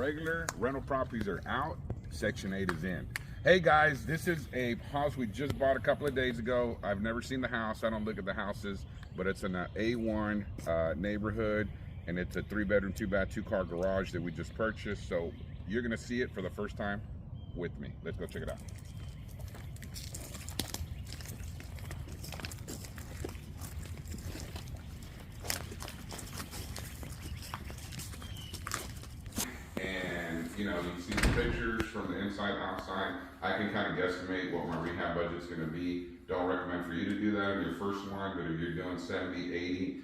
Regular rental properties are out, Section 8 is in. Hey guys, this is a house we just bought a couple of days ago. I've never seen the house. I don't look at the houses, but it's in an A1 neighborhood, and it's a 3-bedroom, 2-bath, 2-car garage that we just purchased. So you're gonna see it for the first time with me. Let's go check it out. You know, you see the pictures from the inside, outside. I can kind of guesstimate what my rehab budget's gonna be. Don't recommend for you to do that on your first one, but if you're doing 70, 80,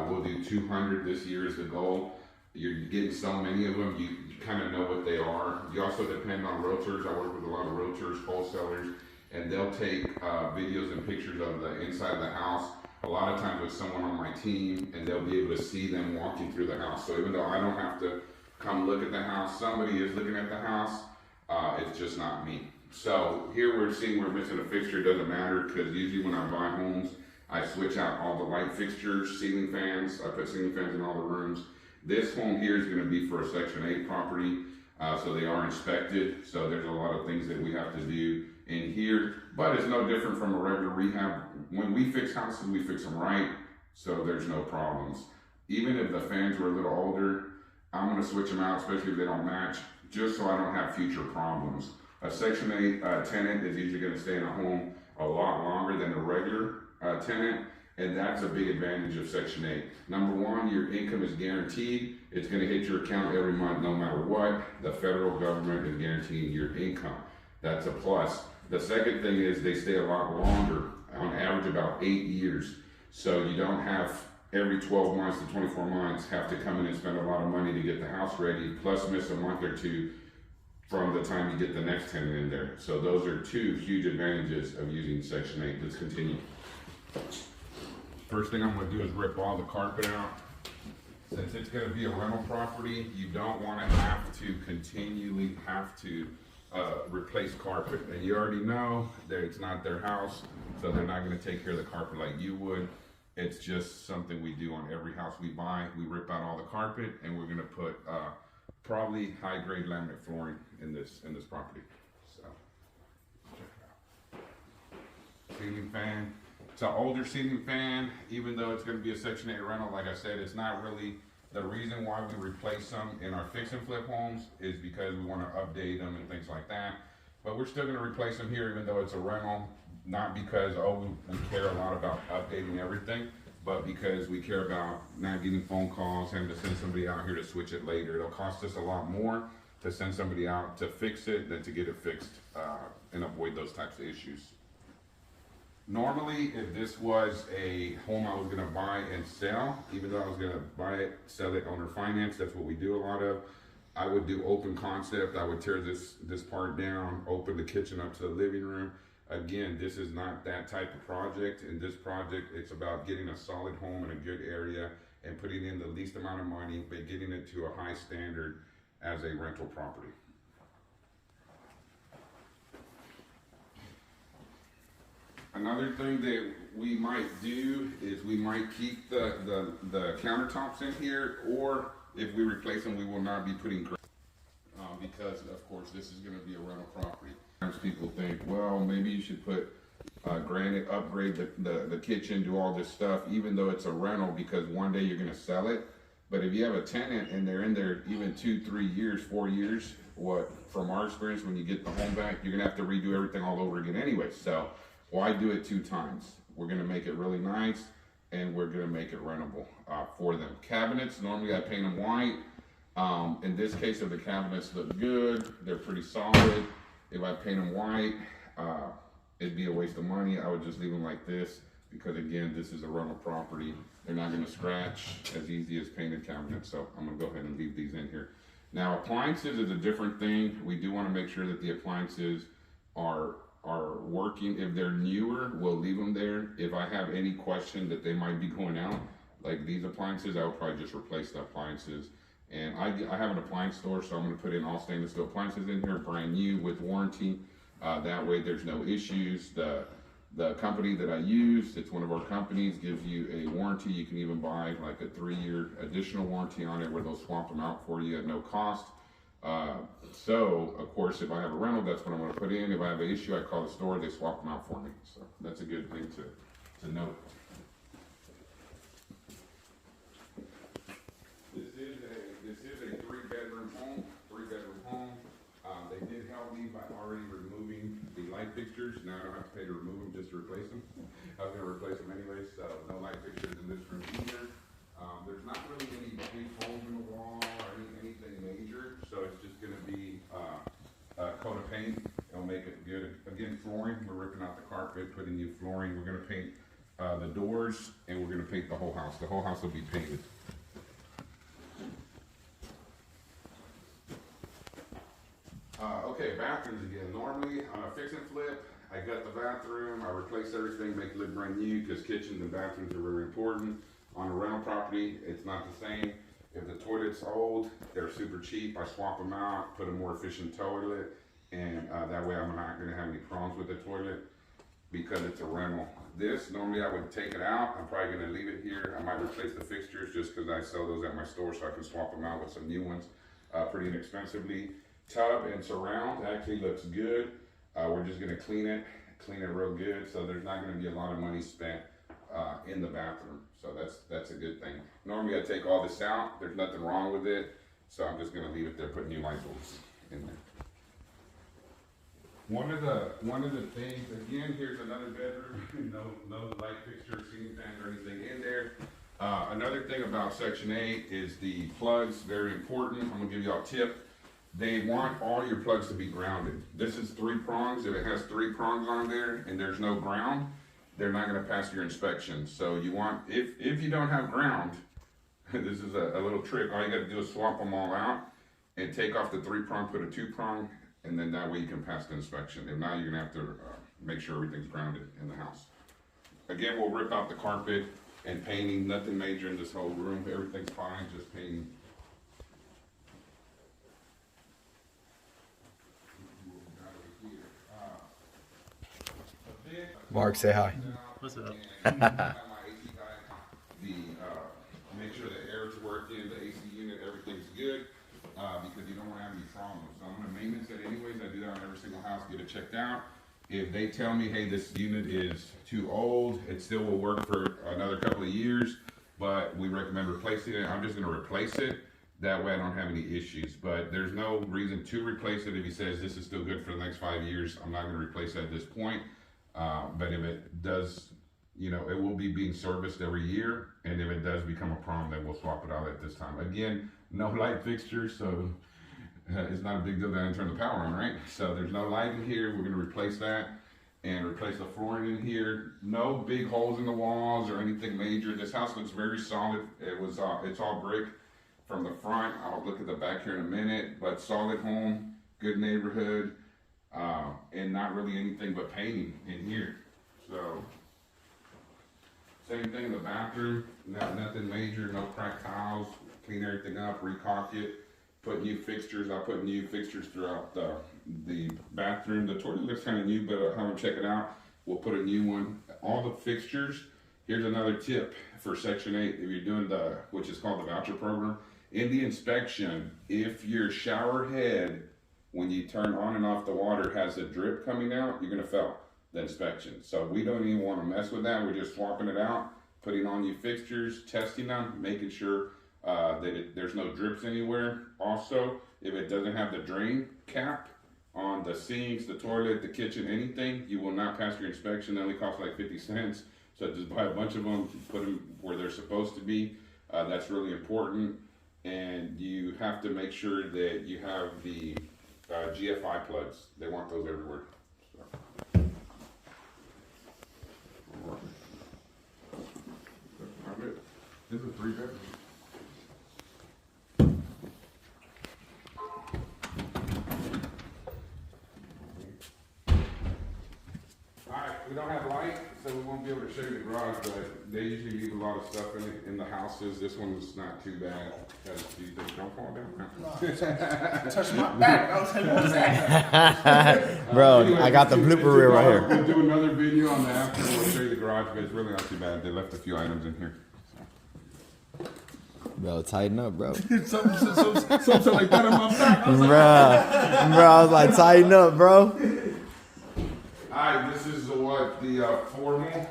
we'll do 200 this year is the goal. You're getting so many of them, you kind of know what they are. You also depend on realtors. I work with a lot of realtors, wholesalers, and they'll take videos and pictures of the inside of the house. A lot of times with someone on my team, and they'll be able to see them walking through the house. So even though I don't have to come look at the house, somebody is looking at the house, it's just not me. So here we're seeing we're missing a fixture. It doesn't matter, because usually when I buy homes, I switch out all the light fixtures, ceiling fans. I put ceiling fans in all the rooms. This home here is gonna be for a Section 8 property, so they are inspected. So there's a lot of things that we have to do in here, but it's no different from a regular rehab. When we fix houses, we fix them right, so there's no problems. Even if the fans were a little older, I'm gonna switch them out, especially if they don't match, just so I don't have future problems. A Section 8 tenant is usually gonna stay in a home a lot longer than a regular tenant, and that's a big advantage of Section 8. Number one, your income is guaranteed. It's gonna hit your account every month, no matter what. The federal government is guaranteeing your income. That's a plus. The second thing is they stay a lot longer, on average about 8 years. So you don't have every 12 months to 24 months have to come in and spend a lot of money to get the house ready, plus miss a month or two from the time you get the next tenant in there. So those are two huge advantages of using Section 8. Let's continue. First thing I'm gonna do is rip all the carpet out. Since it's gonna be a rental property, you don't wanna have to continually replace carpet. And you already know that it's not their house, so they're not gonna take care of the carpet like you would. It's just something we do on every house we buy. We rip out all the carpet, and we're gonna put probably high-grade laminate flooring in this property. So check it out. Ceiling fan. It's an older ceiling fan, even though it's gonna be a Section 8 rental. Like I said, it's not really the reason why we replace them in our fix and flip homes is because we want to update them and things like that. But we're still gonna replace them here, even though it's a rental. Not because, we care a lot about updating everything, but because we care about not getting phone calls, having to send somebody out here to switch it later. It'll cost us a lot more to send somebody out to fix it than to get it fixed and avoid those types of issues. Normally, if this was a home I was gonna buy and sell, even though I was gonna buy it, sell it owner finance, that's what we do a lot of, I would do open concept. I would tear this part down, open the kitchen up to the living room. Again, this is not that type of project. In this project, it's about getting a solid home in a good area and putting in the least amount of money, but getting it to a high standard as a rental property. Another thing that we might do is we might keep the countertops in here, or if we replace them, we will not be putting because of course this is going to be a rental property. Sometimes people think, well, maybe you should put granite, upgrade the kitchen, do all this stuff, even though it's a rental, because one day you're going to sell it. But if you have a tenant and they're in there even 2, 3 years, 4 years, from our experience, when you get the home back, you're going to have to redo everything all over again anyway. So why do it 2 times? We're going to make it really nice, and we're going to make it rentable for them. Cabinets, normally I paint them white. In this case, if the cabinets look good, they're pretty solid. If I paint them white, it'd be a waste of money. I would just leave them like this, because again, this is a rental property. They're not gonna scratch as easy as painted cabinets, so I'm gonna go ahead and leave these in here. Now, appliances is a different thing. We do wanna make sure that the appliances are working. If they're newer, we'll leave them there. If I have any question that they might be going out, like these appliances, I would probably just replace the appliances. And I have an appliance store, so I'm gonna put in all stainless steel appliances in here, brand new with warranty. That way there's no issues. The company that I use, it's one of our companies, gives you a warranty. You can even buy like a 3-year additional warranty on it, where they'll swap them out for you at no cost. So, of course, if I have a rental, that's what I'm gonna put in. If I have an issue, I call the store, they swap them out for me. So that's a good thing to note. This is a three-bedroom home. They did help me by already removing the light fixtures. Now I don't have to pay to remove them, just to replace them. I was gonna replace them anyway, so no light fixtures in this room either. There's not really any big holes in the wall or anything major, so it's just gonna be a coat of paint. It'll make it good. Again, flooring, we're ripping out the carpet, putting new flooring. We're gonna paint the doors, and we're gonna paint the whole house. The whole house will be painted. Okay, bathrooms again. Normally, on a fix and flip, I gut the bathroom, I replace everything, make it look brand new, because kitchens and bathrooms are very important. On a rental property, it's not the same. If the toilet's old, they're super cheap. I swap them out, put a more efficient toilet, and that way I'm not gonna have any problems with the toilet because it's a rental. This, normally I would take it out. I'm probably gonna leave it here. I might replace the fixtures just because I sell those at my store, so I can swap them out with some new ones pretty inexpensively. Tub and surround actually looks good. We're just gonna clean it real good, so there's not gonna be a lot of money spent in the bathroom. So that's a good thing. Normally I take all this out, there's nothing wrong with it, so I'm just gonna leave it there, put new light bulbs in there. One of the things, again, here's another bedroom, no light fixture, ceiling fans or anything in there. Another thing about Section 8 is the plugs, very important. I'm gonna give y'all a tip. They want all your plugs to be grounded. This is 3 prongs. If it has 3 prongs on there and there's no ground, they're not gonna pass your inspection. So you want, if you don't have ground, this is a little trick. All you gotta do is swap them all out and take off the 3 prong, put a 2 prong, and then that way you can pass the inspection. If not, you're gonna have to make sure everything's grounded in the house. Again, we'll rip out the carpet and painting, nothing major in this whole room. Everything's fine, just painting. Mark, say hi. What's up? Make sure the air's working, the AC unit, everything's good, because you don't want to have any problems. So I'm gonna maintenance it anyways. I do that on every single house, get it checked out. If they tell me, hey, this unit is too old, it still will work for another couple of years, but we recommend replacing it, I'm just gonna replace it. That way I don't have any issues, but there's no reason to replace it. If he says this is still good for the next 5 years, I'm not gonna replace it at this point. But if it does, it will be being serviced every year, and if it does become a problem, then we'll swap it out at this time. Again, no light fixtures, so it's not a big deal that I didn't turn the power on, right? So there's no light in here. We're gonna replace that and replace the flooring in here. No big holes in the walls or anything major. This house looks very solid. It's all brick from the front. I'll look at the back here in a minute, but solid home, good neighborhood. And not really anything but painting in here. So, same thing in the bathroom, nothing major, no cracked tiles, clean everything up, recaulk it, put new fixtures. I'll put new fixtures throughout the bathroom. The toilet looks kind of new, but I'm gonna check it out. We'll put a new one. All the fixtures, here's another tip for Section 8, if you're doing which is called the voucher program. In the inspection, if your shower head, when you turn on and off the water, has a drip coming out, you're gonna fail the inspection. So we don't even wanna mess with that. We're just swapping it out, putting on new fixtures, testing them, making sure there's no drips anywhere. Also, if it doesn't have the drain cap on the sinks, the toilet, the kitchen, anything, you will not pass your inspection. They only cost like 50 cents. So just buy a bunch of them, put them where they're supposed to be. That's really important. And you have to make sure that you have the GFI plugs. They want those everywhere. So. This is a 3-bedroom. Alright, we don't have light, so we won't be able to show you the garage, but they usually leave a lot of stuff in the houses. This one's not too bad. These things don't fall down. Touch my back. I was like, what was that? Bro, Anyway, I got the blooper reel right here. We'll do another video on the after. We'll show you the garage, but it's really not too bad. They left a few items in here. So. Bro, tighten up, bro. Something like that in my back. Bro, I was like, tighten up, bro. Alright, this is the formal,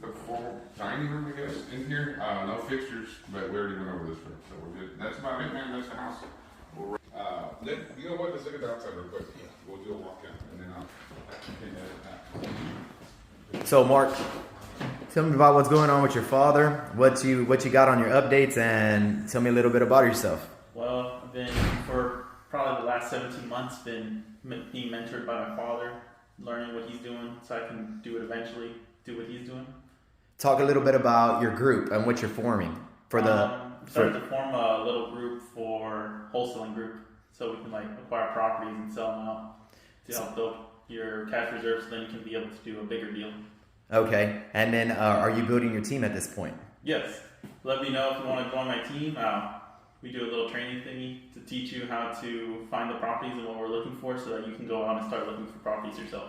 the formal dining room, I guess, in here. No fixtures, but we already went over this first, so we're good. That's about it, man. That's the house. You know what? Let's look at the outside real quick. We'll do a walk in, and then I'll. So, Mark, tell me about what's going on with your father, what you got on your updates, and tell me a little bit about yourself. Well, I've been, for probably the last 17 months, been being mentored by my father, learning what he's doing so I can do it eventually, do what he's doing. Talk a little bit about your group and what you're forming for the. Started to form a little group for wholesaling group, so we can like acquire properties and sell them out to help build your cash reserves. So then you can be able to do a bigger deal. Okay, and then are you building your team at this point? Yes. Let me know if you want to join my team. We do a little training thingy to teach you how to find the properties and what we're looking for, so that you can go out and start looking for properties yourself.